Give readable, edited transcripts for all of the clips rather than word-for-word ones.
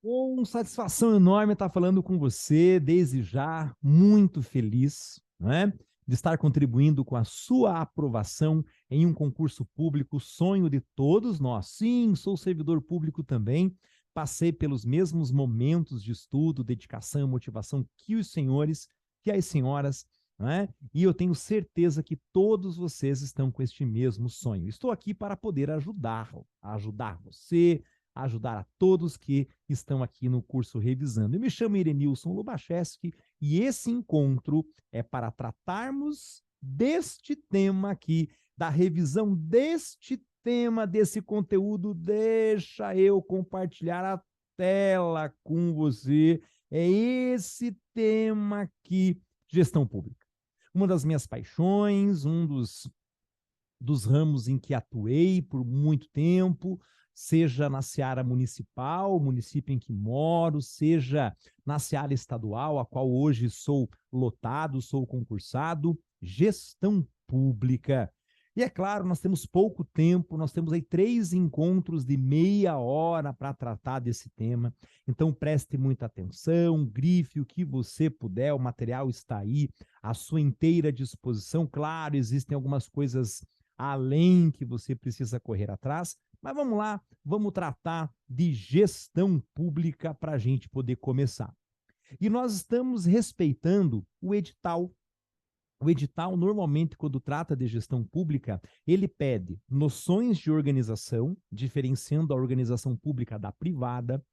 Com satisfação enorme estar falando com você, desde já, muito feliz, né, de estar contribuindo com a sua aprovação em um concurso público, sonho de todos nós. Sim, sou servidor público também, passei pelos mesmos momentos de estudo, dedicação e motivação que os senhores, que as senhoras, né, e eu tenho certeza que todos vocês estão com este mesmo sonho. Estou aqui para poder ajudar você, ajudar a todos que estão aqui no curso revisando. Eu me chamo Irenilson Lubachevski e esse encontro é para tratarmos deste tema aqui, da revisão deste tema, desse conteúdo. Deixa eu compartilhar a tela com você. É esse tema aqui, gestão pública. Uma das minhas paixões, um dos ramos em que atuei por muito tempo, seja na seara municipal, município em que moro, seja na seara estadual, a qual hoje sou lotado, sou concursado, gestão pública. E é claro, nós temos pouco tempo, nós temos aí 3 encontros de meia hora para tratar desse tema, então preste muita atenção, grife o que você puder, o material está aí à sua inteira disposição. Claro, existem algumas coisas além que você precisa correr atrás, mas vamos lá, vamos tratar de gestão pública para a gente poder começar. E nós estamos respeitando o edital. O edital, normalmente, quando trata de gestão pública, ele pede noções de organização, diferenciando a organização pública da privada,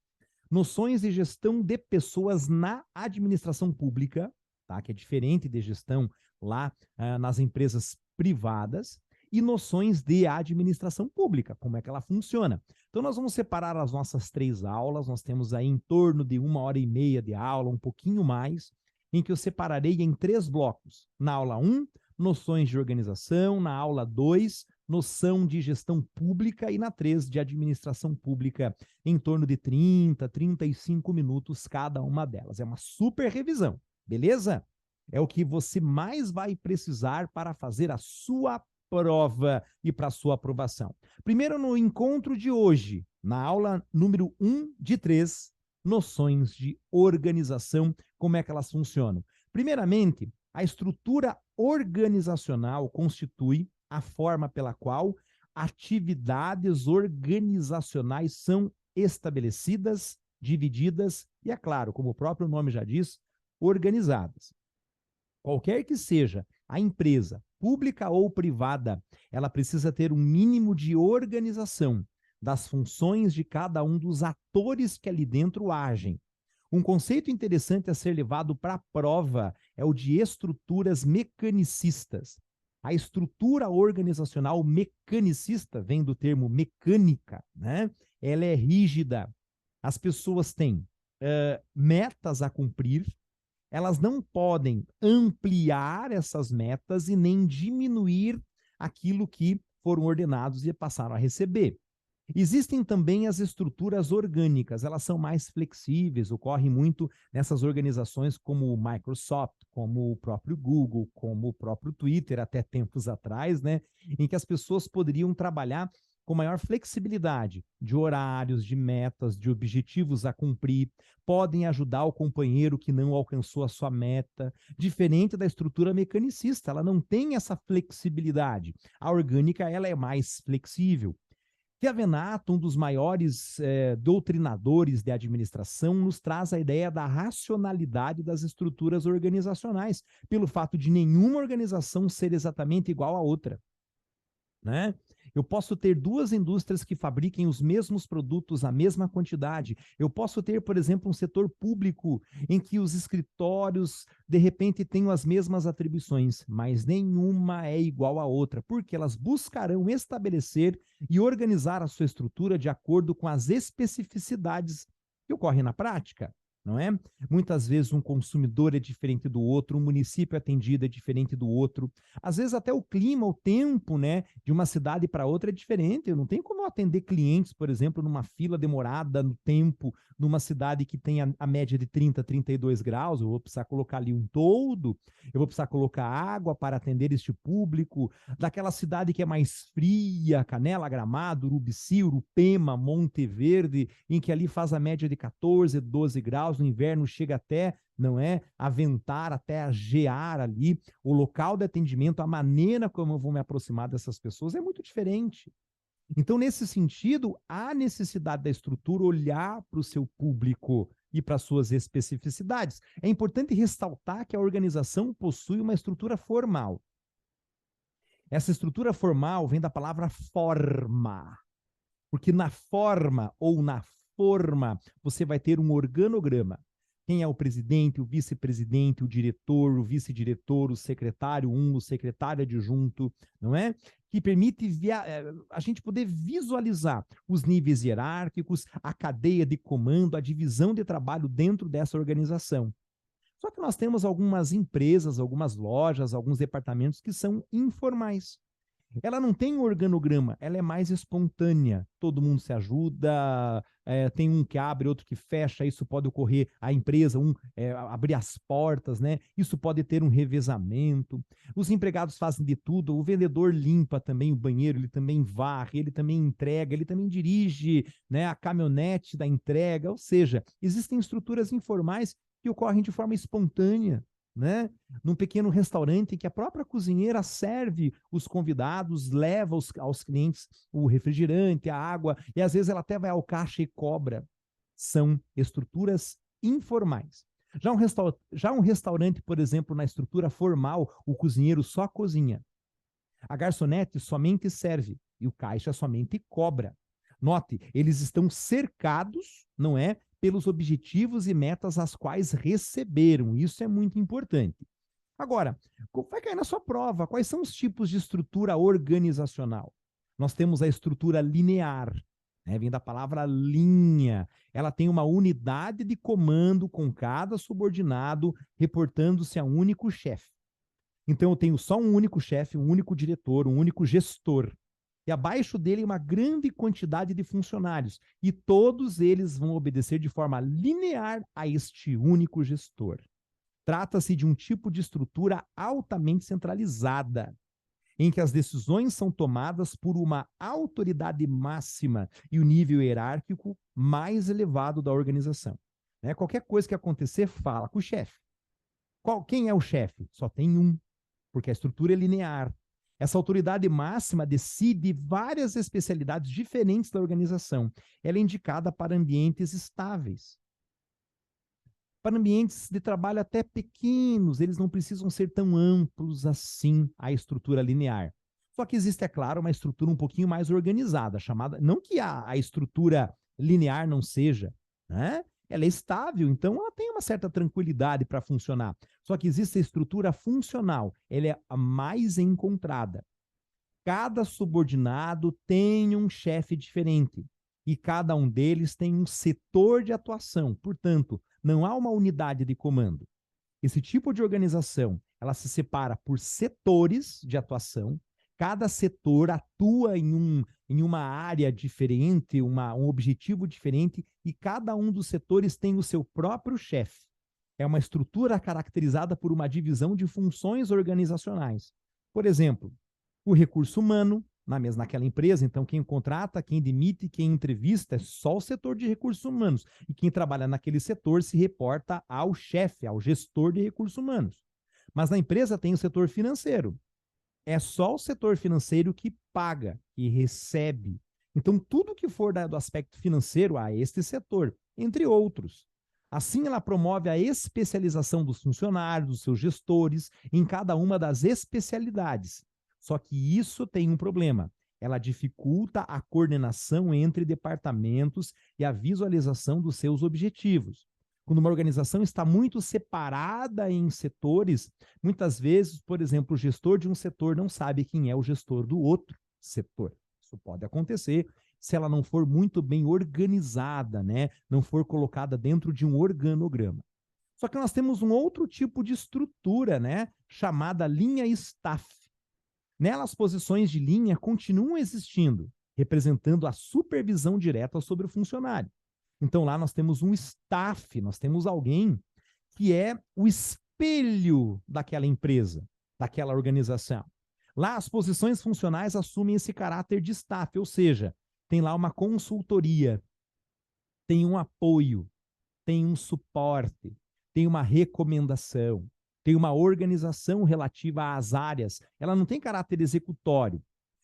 noções de gestão de pessoas na administração pública, tá? Que é diferente de gestão lá nas empresas privadas, e noções de administração pública, como é que ela funciona. Então, nós vamos separar as nossas 3 aulas, nós temos aí em torno de 1h30 de aula, um pouquinho mais, em que eu separarei em 3 blocos. Na aula 1, noções de organização, na aula 2, noção de gestão pública e na 3, de administração pública, em torno de 30, 35 minutos cada uma delas. É uma super revisão, beleza? É o que você mais vai precisar para fazer a sua prova e para a sua aprovação. Primeiro, no encontro de hoje, na aula número 1 de 3, noções de organização, como é que elas funcionam. Primeiramente, a estrutura organizacional constitui a forma pela qual atividades organizacionais são estabelecidas, divididas e, é claro, como o próprio nome já diz, organizadas. Qualquer que seja a empresa, pública ou privada, ela precisa ter um mínimo de organização das funções de cada um dos atores que ali dentro agem. Um conceito interessante a ser levado para a prova é o de estruturas mecanicistas. A estrutura organizacional mecanicista vem do termo mecânica, né? Ela é rígida. As pessoas têm metas a cumprir, elas não podem ampliar essas metas e nem diminuir aquilo que foram ordenados e passaram a receber. Existem também as estruturas orgânicas, elas são mais flexíveis, ocorre muito nessas organizações como o Microsoft, como o próprio Google, como o próprio Twitter, até tempos atrás, né, em que as pessoas poderiam trabalhar com maior flexibilidade de horários, de metas, de objetivos a cumprir, podem ajudar o companheiro que não alcançou a sua meta, diferente da estrutura mecanicista, ela não tem essa flexibilidade. A orgânica, ela é mais flexível. Thevenato, um dos maiores doutrinadores de administração, nos traz a ideia da racionalidade das estruturas organizacionais, pelo fato de nenhuma organização ser exatamente igual à outra, né? Eu posso ter 2 indústrias que fabriquem os mesmos produtos, a mesma quantidade. Eu posso ter, por exemplo, um setor público em que os escritórios, de repente, tenham as mesmas atribuições, mas nenhuma é igual à outra, porque elas buscarão estabelecer e organizar a sua estrutura de acordo com as especificidades que ocorrem na prática, não é? Muitas vezes um consumidor é diferente do outro, um município atendido é diferente do outro. Às vezes até o clima, o tempo, né, de uma cidade para outra é diferente. Eu não tenho como eu atender clientes, por exemplo, numa fila demorada no tempo, numa cidade que tem a média de 30, 32 graus, eu vou precisar colocar ali um toldo, eu vou precisar colocar água para atender este público. Daquela cidade que é mais fria, Canela, Gramado, Urubici, Urupema, Monte Verde, em que ali faz a média de 14, 12 graus, no inverno chega até, não é, a ventar, até a gear ali. O local de atendimento, a maneira como eu vou me aproximar dessas pessoas é muito diferente. Então, nesse sentido, há necessidade da estrutura olhar para o seu público e para suas especificidades. É importante ressaltar que a organização possui uma estrutura formal. Essa estrutura formal vem da palavra forma, porque na forma ou na forma você vai ter um organograma. Quem é o presidente, o vice-presidente, o diretor, o vice-diretor, o secretário 1, o secretário adjunto, não é? Que permite a gente poder visualizar os níveis hierárquicos, a cadeia de comando, a divisão de trabalho dentro dessa organização. Só que nós temos algumas empresas, algumas lojas, alguns departamentos que são informais. Ela não tem um organograma, ela é mais espontânea. Todo mundo se ajuda, tem um que abre, outro que fecha, isso pode ocorrer, a empresa, abrir as portas, né? Isso pode ter um revezamento. Os empregados fazem de tudo, o vendedor limpa também o banheiro, ele também varre, ele também entrega, ele também dirige, né, a caminhonete da entrega, ou seja, existem estruturas informais que ocorrem de forma espontânea, né? Num pequeno restaurante em que a própria cozinheira serve os convidados, leva aos clientes o refrigerante, a água, e às vezes ela até vai ao caixa e cobra. São estruturas informais. Já um restaurante, por exemplo, na estrutura formal, o cozinheiro só cozinha. A garçonete somente serve e o caixa somente cobra. Note, eles estão cercados, não é, pelos objetivos e metas as quais receberam. Isso é muito importante. Agora, vai cair na sua prova. Quais são os tipos de estrutura organizacional? Nós temos a estrutura linear, né? Vem da palavra linha. Ela tem uma unidade de comando com cada subordinado reportando-se a um único chefe. Então, eu tenho só um único chefe, um único diretor, um único gestor. E abaixo dele uma grande quantidade de funcionários. E todos eles vão obedecer de forma linear a este único gestor. Trata-se de um tipo de estrutura altamente centralizada, em que as decisões são tomadas por uma autoridade máxima e o nível hierárquico mais elevado da organização. Né? Qualquer coisa que acontecer, fala com o chefe. Quem é o chefe? Só tem um, porque a estrutura é linear. Essa autoridade máxima decide várias especialidades diferentes da organização. Ela é indicada para ambientes estáveis. Para ambientes de trabalho até pequenos, eles não precisam ser tão amplos assim, a estrutura linear. Só que existe, é claro, uma estrutura um pouquinho mais organizada, chamada, não que a estrutura linear não seja, né? Ela é estável, então ela tem uma certa tranquilidade para funcionar. Só que existe a estrutura funcional, ela é a mais encontrada. Cada subordinado tem um chefe diferente e cada um deles tem um setor de atuação. Portanto, não há uma unidade de comando. Esse tipo de organização, ela se separa por setores de atuação. Cada setor atua em uma área diferente, um objetivo diferente, e cada um dos setores tem o seu próprio chefe. É uma estrutura caracterizada por uma divisão de funções organizacionais. Por exemplo, o recurso humano, naquela empresa, então quem contrata, quem demite, quem entrevista é só o setor de recursos humanos. E quem trabalha naquele setor se reporta ao chefe, ao gestor de recursos humanos. Mas na empresa tem o setor financeiro. É só o setor financeiro que paga e recebe. Então, tudo que for do aspecto financeiro a este setor, entre outros. Assim, ela promove a especialização dos funcionários, dos seus gestores, em cada uma das especialidades. Só que isso tem um problema. Ela dificulta a coordenação entre departamentos e a visualização dos seus objetivos. Quando uma organização está muito separada em setores, muitas vezes, por exemplo, o gestor de um setor não sabe quem é o gestor do outro setor. Isso pode acontecer se ela não for muito bem organizada, né? Não for colocada dentro de um organograma. Só que nós temos um outro tipo de estrutura, né? Chamada linha staff. Nela, as posições de linha continuam existindo, representando a supervisão direta sobre o funcionário. Então, lá nós temos um staff, nós temos alguém que é o espelho daquela empresa, daquela organização. Lá, as posições funcionais assumem esse caráter de staff, ou seja, tem lá uma consultoria, tem um apoio, tem um suporte, tem uma recomendação, tem uma organização relativa às áreas. Ela não tem caráter executório.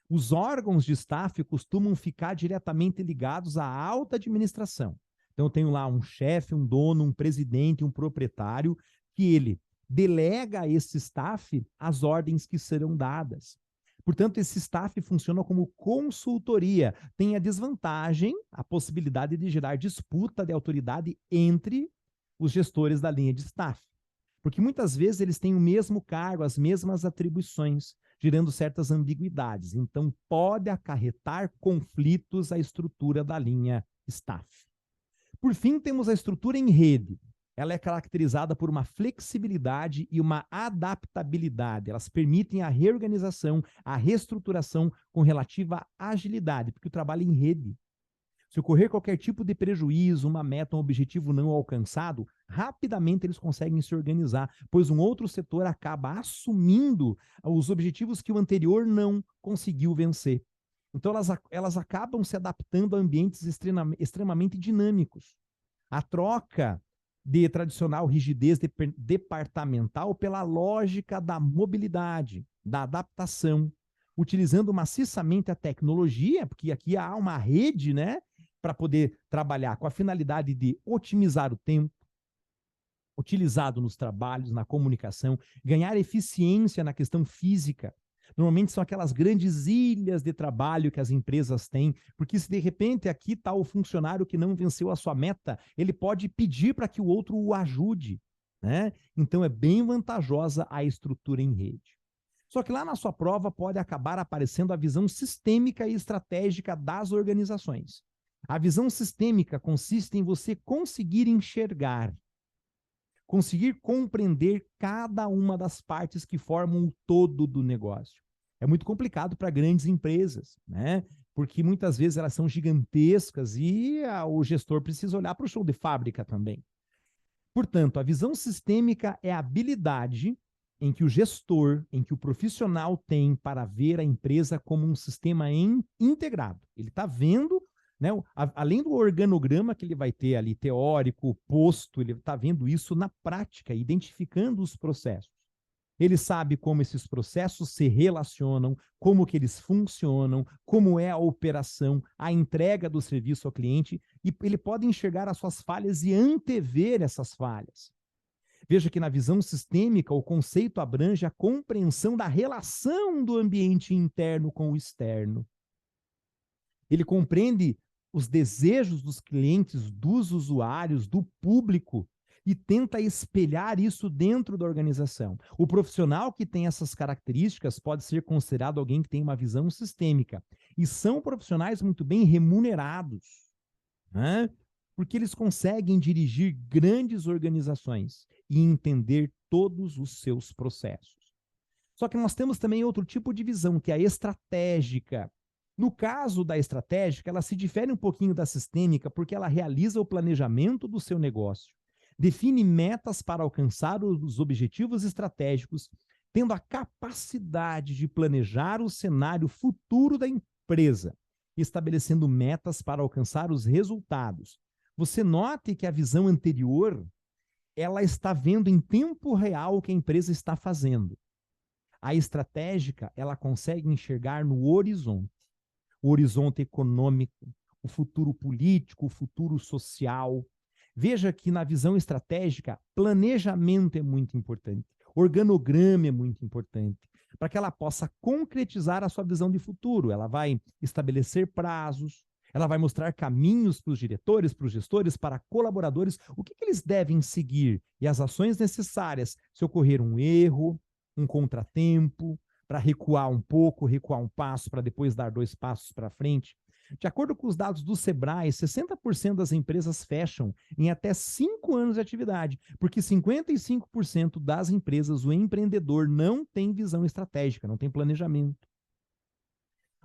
Os órgãos de staff costumam ficar diretamente ligados à alta administração. Então, eu tenho lá um chefe, um dono, um presidente, um proprietário, que ele delega a esse staff as ordens que serão dadas. Portanto, esse staff funciona como consultoria. Tem a desvantagem, a possibilidade de gerar disputa de autoridade entre os gestores da linha de staff. Porque muitas vezes eles têm o mesmo cargo, as mesmas atribuições, gerando certas ambiguidades. Então, pode acarretar conflitos à estrutura da linha staff. Por fim, temos a estrutura em rede. Ela é caracterizada por uma flexibilidade e uma adaptabilidade. Elas permitem a reorganização, a reestruturação com relativa agilidade, porque o trabalho é em rede. Se ocorrer qualquer tipo de prejuízo, uma meta, um objetivo não alcançado, rapidamente eles conseguem se organizar, pois um outro setor acaba assumindo os objetivos que o anterior não conseguiu vencer. Então, elas acabam se adaptando a ambientes extremamente dinâmicos. A troca de tradicional rigidez departamental pela lógica da mobilidade, da adaptação, utilizando maciçamente a tecnologia, porque aqui há uma rede, né, para poder trabalhar com a finalidade de otimizar o tempo, utilizado nos trabalhos, na comunicação, ganhar eficiência na questão física. Normalmente são aquelas grandes ilhas de trabalho que as empresas têm, porque se de repente aqui está o funcionário que não venceu a sua meta, ele pode pedir para que o outro o ajude, né? Então é bem vantajosa a estrutura em rede. Só que lá na sua prova pode acabar aparecendo a visão sistêmica e estratégica das organizações. A visão sistêmica consiste em você conseguir enxergar, conseguir compreender cada uma das partes que formam o todo do negócio. É muito complicado para grandes empresas, né? Porque muitas vezes elas são gigantescas e o gestor precisa olhar para o chão de fábrica também. Portanto, a visão sistêmica é a habilidade em que o gestor, em que o profissional tem para ver a empresa como um sistema integrado. Ele está vendo, né, além do organograma que ele vai ter ali, teórico, posto, ele está vendo isso na prática, identificando os processos. Ele sabe como esses processos se relacionam, como que eles funcionam, como é a operação, a entrega do serviço ao cliente, e ele pode enxergar as suas falhas e antever essas falhas. Veja que na visão sistêmica, o conceito abrange a compreensão da relação do ambiente interno com o externo. Ele compreende os desejos dos clientes, dos usuários, do público, e tenta espelhar isso dentro da organização. O profissional que tem essas características pode ser considerado alguém que tem uma visão sistêmica. E são profissionais muito bem remunerados, né? Porque eles conseguem dirigir grandes organizações e entender todos os seus processos. Só que nós temos também outro tipo de visão, que é a estratégica. No caso da estratégica, ela se difere um pouquinho da sistêmica porque ela realiza o planejamento do seu negócio, define metas para alcançar os objetivos estratégicos, tendo a capacidade de planejar o cenário futuro da empresa, estabelecendo metas para alcançar os resultados. Você note que a visão anterior, ela está vendo em tempo real o que a empresa está fazendo. A estratégica, ela consegue enxergar no horizonte. O horizonte econômico, o futuro político, o futuro social. Veja que na visão estratégica, planejamento é muito importante, organograma é muito importante, para que ela possa concretizar a sua visão de futuro. Ela vai estabelecer prazos, ela vai mostrar caminhos para os diretores, para os gestores, para colaboradores, o que eles devem seguir e as ações necessárias se ocorrer um erro, um contratempo, para recuar um pouco, recuar um passo, para depois dar 2 passos para frente. De acordo com os dados do Sebrae, 60% das empresas fecham em até 5 anos de atividade, porque 55% das empresas, o empreendedor não tem visão estratégica, não tem planejamento.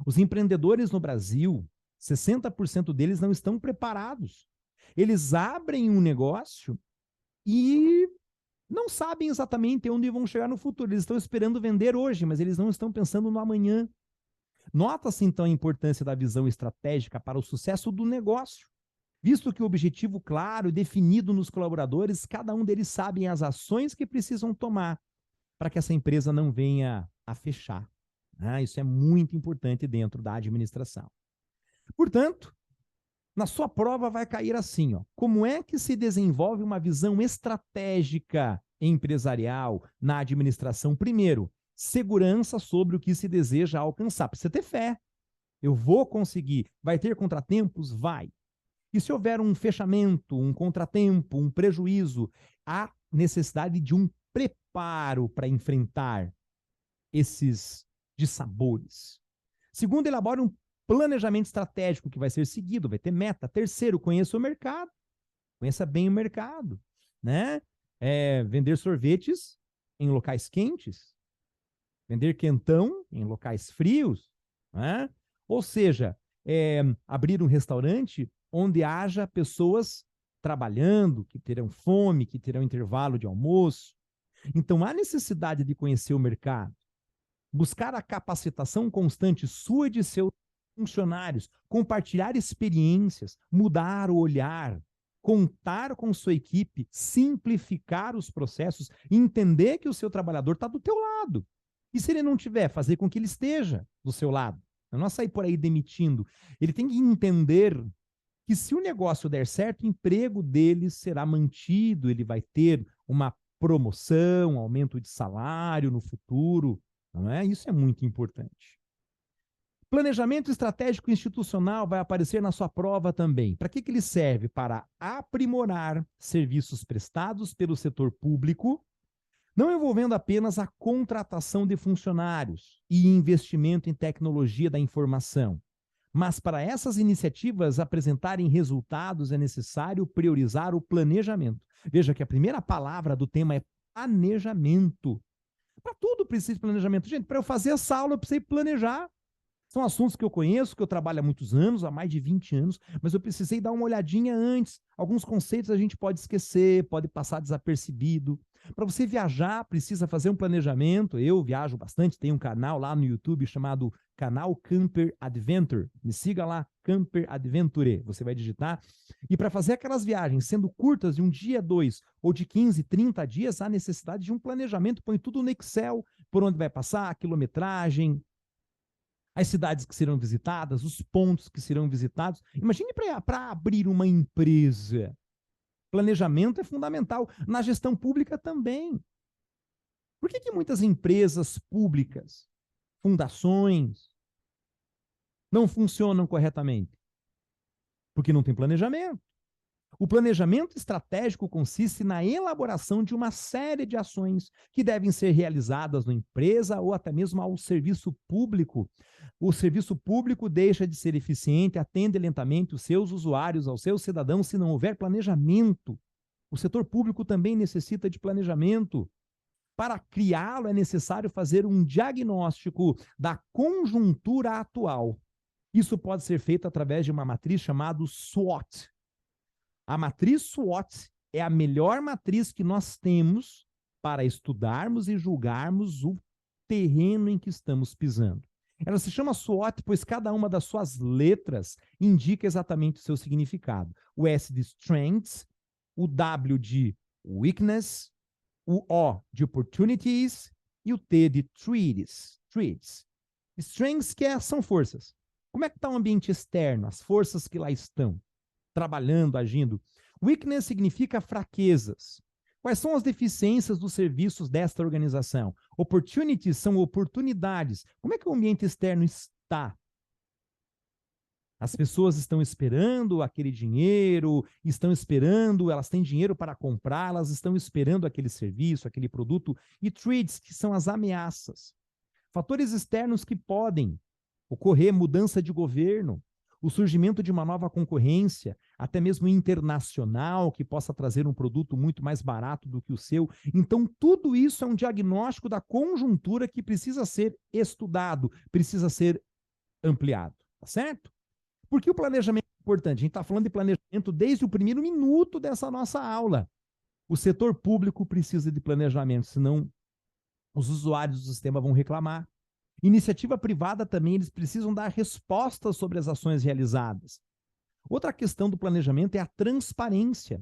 Os empreendedores no Brasil, 60% deles não estão preparados. Eles abrem um negócio e não sabem exatamente onde vão chegar no futuro. Eles estão esperando vender hoje, mas eles não estão pensando no amanhã. Nota-se, então, a importância da visão estratégica para o sucesso do negócio, visto que o objetivo claro e definido nos colaboradores, cada um deles sabe as ações que precisam tomar para que essa empresa não venha a fechar. Isso é muito importante dentro da administração. Portanto, na sua prova vai cair assim, ó, como é que se desenvolve uma visão estratégica empresarial na administração? Primeiro, segurança sobre o que se deseja alcançar. Precisa ter fé. Eu vou conseguir. Vai ter contratempos? Vai. E se houver um fechamento, um contratempo, um prejuízo, há necessidade de um preparo para enfrentar esses dissabores. Segundo, elabore um planejamento estratégico que vai ser seguido, vai ter meta. Terceiro, conheça o mercado. Conheça bem o mercado, né? Vender sorvetes em locais quentes, vender quentão em locais frios, né? Ou seja, abrir um restaurante onde haja pessoas trabalhando, que terão fome, que terão intervalo de almoço. Então, há necessidade de conhecer o mercado, buscar a capacitação constante sua e de seus funcionários, compartilhar experiências, mudar o olhar, contar com sua equipe, simplificar os processos, entender que o seu trabalhador está do teu lado. E se ele não tiver, fazer com que ele esteja do seu lado. Não é sair por aí demitindo. Ele tem que entender que se o negócio der certo, o emprego dele será mantido, ele vai ter uma promoção, um aumento de salário no futuro. Não é? Isso é muito importante. Planejamento estratégico institucional vai aparecer na sua prova também. Para que ele serve? Para aprimorar serviços prestados pelo setor público, não envolvendo apenas a contratação de funcionários e investimento em tecnologia da informação. Mas para essas iniciativas apresentarem resultados, é necessário priorizar o planejamento. Veja que a primeira palavra do tema é planejamento. Para tudo precisa de planejamento. Gente, para eu fazer essa aula, eu precisei planejar. São assuntos que eu conheço, que eu trabalho há muitos anos, há mais de 20 anos, mas eu precisei dar uma olhadinha antes. Alguns conceitos a gente pode esquecer, pode passar desapercebido. Para você viajar, precisa fazer um planejamento. Eu viajo bastante, tenho um canal lá no YouTube chamado Canal Camper Adventure. Me siga lá, Camper Adventure. Você vai digitar. E para fazer aquelas viagens, sendo curtas de um dia, 2, ou de 15, 30 dias, há necessidade de um planejamento. Põe tudo no Excel, por onde vai passar, a quilometragem, as cidades que serão visitadas, os pontos que serão visitados. Imagine para abrir uma empresa. Planejamento é fundamental. Na gestão pública também. Por que muitas empresas públicas, fundações, não funcionam corretamente? Porque não tem planejamento. O planejamento estratégico consiste na elaboração de uma série de ações que devem ser realizadas na empresa ou até mesmo ao serviço público. O serviço público deixa de ser eficiente, atende lentamente os seus usuários, aos seus cidadãos, se não houver planejamento. O setor público também necessita de planejamento. Para criá-lo, é necessário fazer um diagnóstico da conjuntura atual. Isso pode ser feito através de uma matriz chamada SWOT. A matriz SWOT é a melhor matriz que nós temos para estudarmos e julgarmos o terreno em que estamos pisando. Ela se chama SWOT, pois cada uma das suas letras indica exatamente o seu significado. O S de Strengths, o W de Weakness, o O de Opportunities e o T de Threats. Strengths são forças. Como é que está o ambiente externo, as forças que lá estão? Trabalhando, agindo. Weakness significa fraquezas. Quais são as deficiências dos serviços desta organização? Opportunities são oportunidades. Como é que o ambiente externo está? As pessoas estão esperando aquele dinheiro, elas têm dinheiro para comprar, elas estão esperando aquele serviço, aquele produto. E threats, que são as ameaças. Fatores externos que podem ocorrer, mudança de governo, o surgimento de uma nova concorrência, até mesmo internacional, que possa trazer um produto muito mais barato do que o seu. Então, tudo isso é um diagnóstico da conjuntura que precisa ser estudado, precisa ser ampliado, tá certo? Por que o planejamento é importante? A gente está falando de planejamento desde o primeiro minuto dessa nossa aula. O setor público precisa de planejamento, senão os usuários do sistema vão reclamar. Iniciativa privada também, eles precisam dar respostas sobre as ações realizadas. Outra questão do planejamento é a transparência,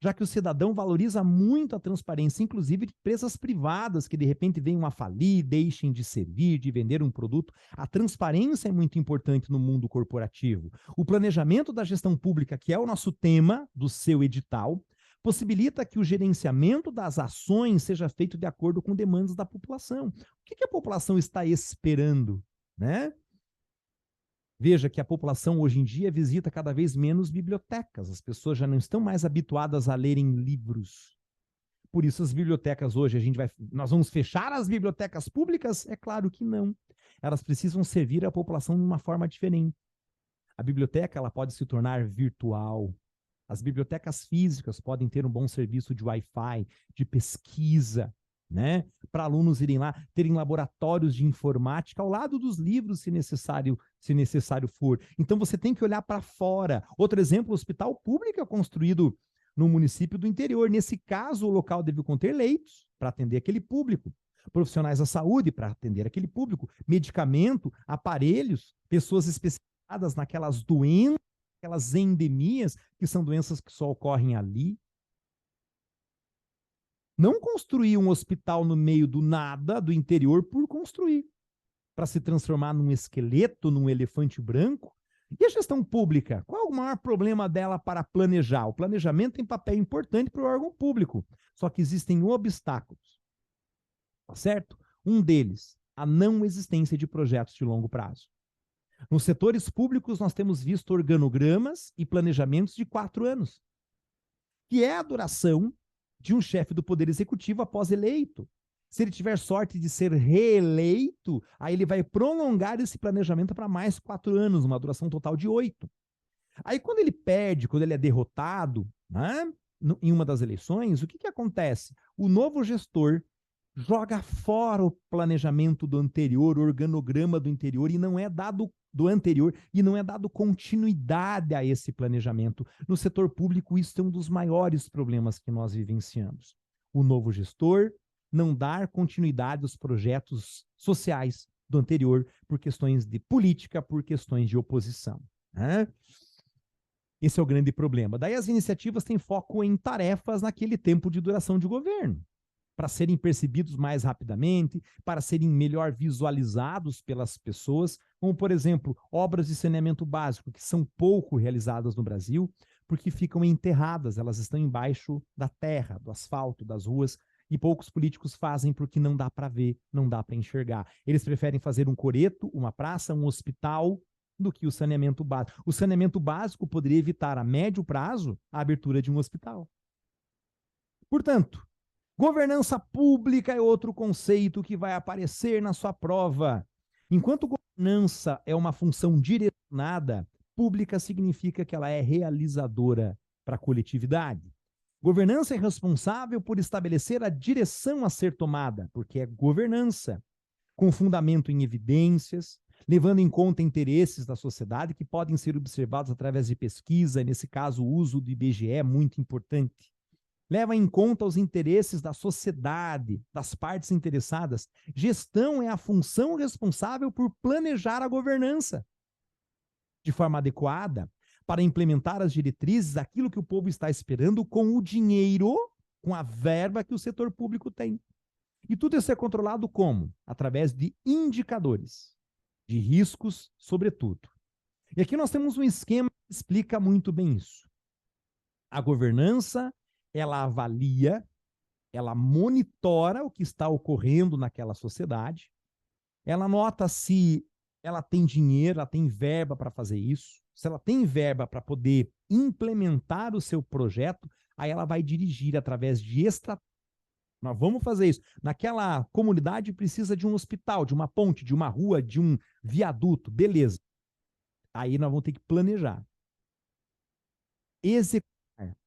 já que o cidadão valoriza muito a transparência, inclusive de empresas privadas que de repente venham a falir, deixem de servir, de vender um produto. A transparência é muito importante no mundo corporativo. O planejamento da gestão pública, que é o nosso tema do seu edital, possibilita que o gerenciamento das ações seja feito de acordo com demandas da população. O que a população está esperando, né? Veja que a população hoje em dia visita cada vez menos bibliotecas. As pessoas já não estão mais habituadas a lerem livros. Por isso as bibliotecas hoje, nós vamos fechar as bibliotecas públicas? É claro que não. Elas precisam servir a população de uma forma diferente. A biblioteca, ela pode se tornar virtual. As bibliotecas físicas podem ter um bom serviço de Wi-Fi, de pesquisa, né? Para alunos irem lá, terem laboratórios de informática ao lado dos livros, se necessário for. Então você tem que olhar para fora. Outro exemplo, o hospital público é construído no município do interior. Nesse caso, o local deve conter leitos para atender aquele público, profissionais da saúde para atender aquele público, medicamento, aparelhos, pessoas especializadas naquelas doenças, aquelas endemias, que são doenças que só ocorrem ali. Não construir um hospital no meio do nada, do interior, por construir, para se transformar num esqueleto, num elefante branco. E a gestão pública? Qual é o maior problema dela para planejar? O planejamento tem papel importante para o órgão público, só que existem obstáculos, tá certo? Um deles, a não existência de projetos de longo prazo. Nos setores públicos, nós temos visto organogramas e planejamentos de 4 anos, que é a duração de um chefe do Poder Executivo após eleito. Se ele tiver sorte de ser reeleito, aí ele vai prolongar esse planejamento para mais 4 anos, uma duração total de 8. Aí quando ele perde, quando ele é derrotado, né, em uma das eleições, o que acontece? O novo gestor joga fora o planejamento do anterior, o organograma do anterior, e não é dado continuidade a esse planejamento. No setor público, isso é um dos maiores problemas que nós vivenciamos. O novo gestor não dar continuidade aos projetos sociais do anterior por questões de política, por questões de oposição, né? Esse é o grande problema. Daí as iniciativas têm foco em tarefas naquele tempo de duração de governo, para serem percebidos mais rapidamente, para serem melhor visualizados pelas pessoas, como, por exemplo, obras de saneamento básico, que são pouco realizadas no Brasil, porque ficam enterradas, elas estão embaixo da terra, do asfalto, das ruas, e poucos políticos fazem porque não dá para ver, não dá para enxergar. Eles preferem fazer um coreto, uma praça, um hospital, do que o saneamento básico. O saneamento básico poderia evitar, a médio prazo, a abertura de um hospital. Portanto, governança pública é outro conceito que vai aparecer na sua prova. Enquanto governança é uma função direcionada, pública significa que ela é realizadora para a coletividade. Governança é responsável por estabelecer a direção a ser tomada, porque é governança, com fundamento em evidências, levando em conta interesses da sociedade que podem ser observados através de pesquisa, nesse caso o uso do IBGE é muito importante. Leva em conta os interesses da sociedade, das partes interessadas. Gestão é a função responsável por planejar a governança de forma adequada para implementar as diretrizes, aquilo que o povo está esperando com o dinheiro, com a verba que o setor público tem. E tudo isso é controlado como? Através de indicadores, de riscos, sobretudo. E aqui nós temos um esquema que explica muito bem isso. A governança, ela avalia, ela monitora o que está ocorrendo naquela sociedade, ela nota se ela tem dinheiro, ela tem verba para fazer isso, se ela tem verba para poder implementar o seu projeto, aí ela vai dirigir através de estratégias. Nós vamos fazer isso. Naquela comunidade precisa de um hospital, de uma ponte, de uma rua, de um viaduto, beleza. Aí nós vamos ter que planejar, executar,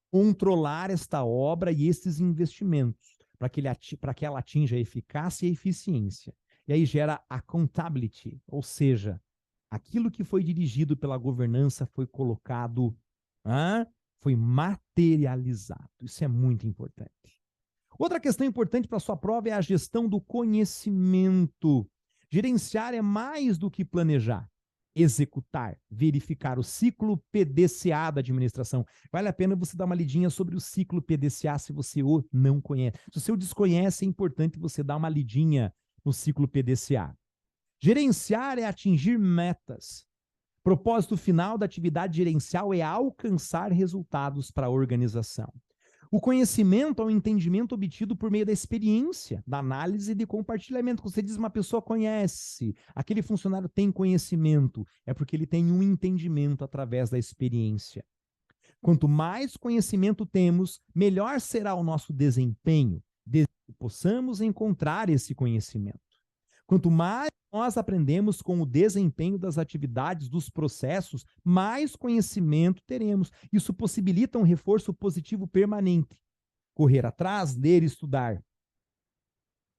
controlar esta obra e estes investimentos, para que ela atinja a eficácia e a eficiência. E aí gera accountability, ou seja, aquilo que foi dirigido pela governança foi colocado, foi materializado. Isso é muito importante. Outra questão importante para a sua prova é a gestão do conhecimento. Gerenciar é mais do que planejar, executar, verificar o ciclo PDCA da administração. Vale a pena você dar uma lidinha sobre o ciclo PDCA se você o não conhece. Se você o desconhece, é importante você dar uma lidinha no ciclo PDCA. Gerenciar é atingir metas. Propósito final da atividade gerencial é alcançar resultados para a organização. O conhecimento é um entendimento obtido por meio da experiência, da análise e de compartilhamento. Quando você diz uma pessoa conhece, aquele funcionário tem conhecimento, é porque ele tem um entendimento através da experiência. Quanto mais conhecimento temos, melhor será o nosso desempenho, desde que possamos encontrar esse conhecimento. Quanto mais nós aprendemos com o desempenho das atividades, dos processos, mais conhecimento teremos. Isso possibilita um reforço positivo permanente. Correr atrás, ler e estudar.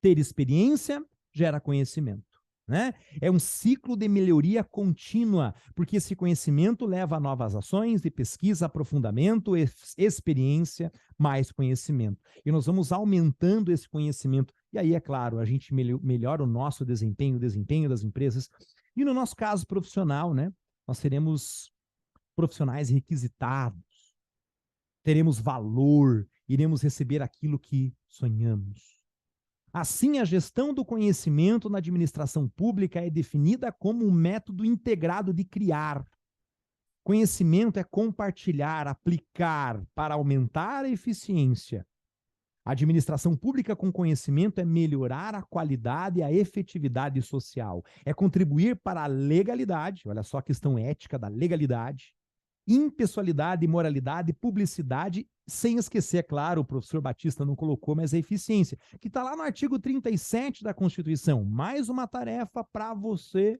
Ter experiência gera conhecimento, né? É um ciclo de melhoria contínua, porque esse conhecimento leva a novas ações de pesquisa, aprofundamento, experiência, mais conhecimento. E nós vamos aumentando esse conhecimento. E aí, é claro, a gente melhora o nosso desempenho, o desempenho das empresas. E no nosso caso profissional, né? Nós seremos profissionais requisitados, teremos valor, iremos receber aquilo que sonhamos. Assim, a gestão do conhecimento na administração pública é definida como um método integrado de criar. Conhecimento é compartilhar, aplicar para aumentar a eficiência. A administração pública com conhecimento é melhorar a qualidade e a efetividade social. É contribuir para a legalidade, olha só a questão ética da legalidade, impessoalidade, moralidade, publicidade, sem esquecer, é claro, o professor Batista não colocou, mas a eficiência, que está lá no artigo 37 da Constituição. Mais uma tarefa para você.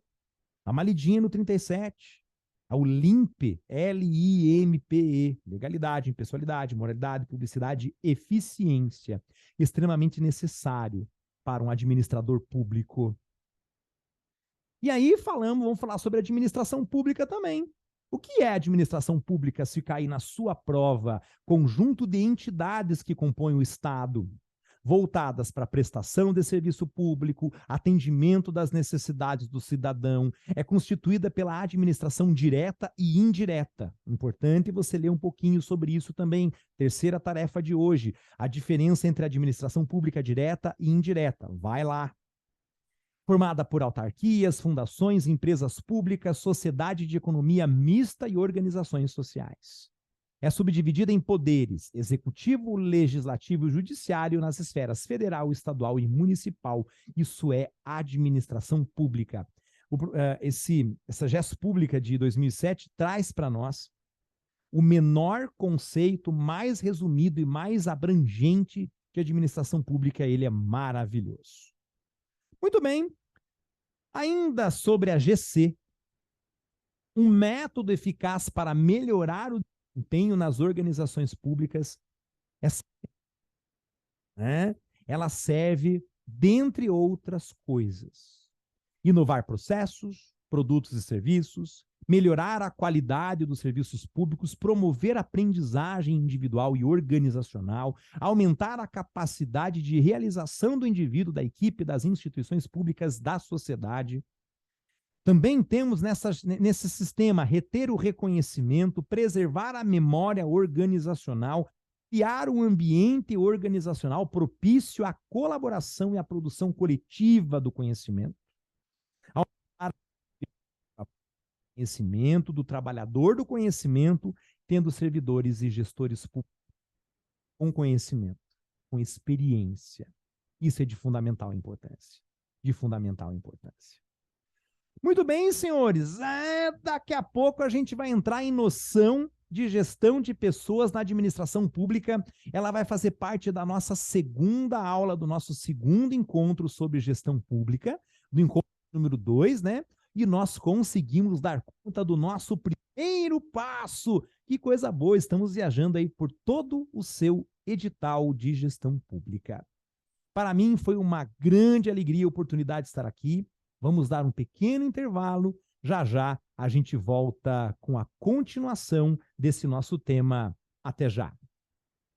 Dá uma lidinha no 37. O LIMPE, L-I-M-P-E, legalidade, impessoalidade, moralidade, publicidade, eficiência, extremamente necessário para um administrador público. E aí vamos falar sobre administração pública também. O que é administração pública se cair na sua prova? Conjunto de entidades que compõem o Estado, voltadas para a prestação de serviço público, atendimento das necessidades do cidadão, é constituída pela administração direta e indireta. Importante você ler um pouquinho sobre isso também. Terceira tarefa de hoje, a diferença entre administração pública direta e indireta. Vai lá. Formada por autarquias, fundações, empresas públicas, sociedade de economia mista e organizações sociais. É subdividida em poderes executivo, legislativo e judiciário nas esferas federal, estadual e municipal. Isso é administração pública. Essa GES Pública de 2007 traz para nós o menor conceito, mais resumido e mais abrangente de administração pública. Ele é maravilhoso. Muito bem. Ainda sobre a GC, um método eficaz para melhorar o desempenho nas organizações públicas, ela serve, dentre outras coisas, inovar processos, produtos e serviços, melhorar a qualidade dos serviços públicos, promover a aprendizagem individual e organizacional, aumentar a capacidade de realização do indivíduo, da equipe, das instituições públicas, da sociedade. Também temos nesse sistema reter o reconhecimento, preservar a memória organizacional, criar um ambiente organizacional propício à colaboração e à produção coletiva do conhecimento, aumentar o conhecimento do trabalhador do conhecimento, tendo servidores e gestores públicos com conhecimento, com experiência. Isso é de fundamental importância. De fundamental importância. Muito bem, senhores. Daqui a pouco a gente vai entrar em noção de gestão de pessoas na administração pública. Ela vai fazer parte da nossa segunda aula, do nosso segundo encontro sobre gestão pública, do encontro número 2, né? e nós conseguimos dar conta do nosso primeiro passo. Que coisa boa, estamos viajando aí por todo o seu edital de gestão pública. Para mim foi uma grande alegria e oportunidade estar aqui. Vamos dar um pequeno intervalo. Já já a gente volta com a continuação desse nosso tema. Até já.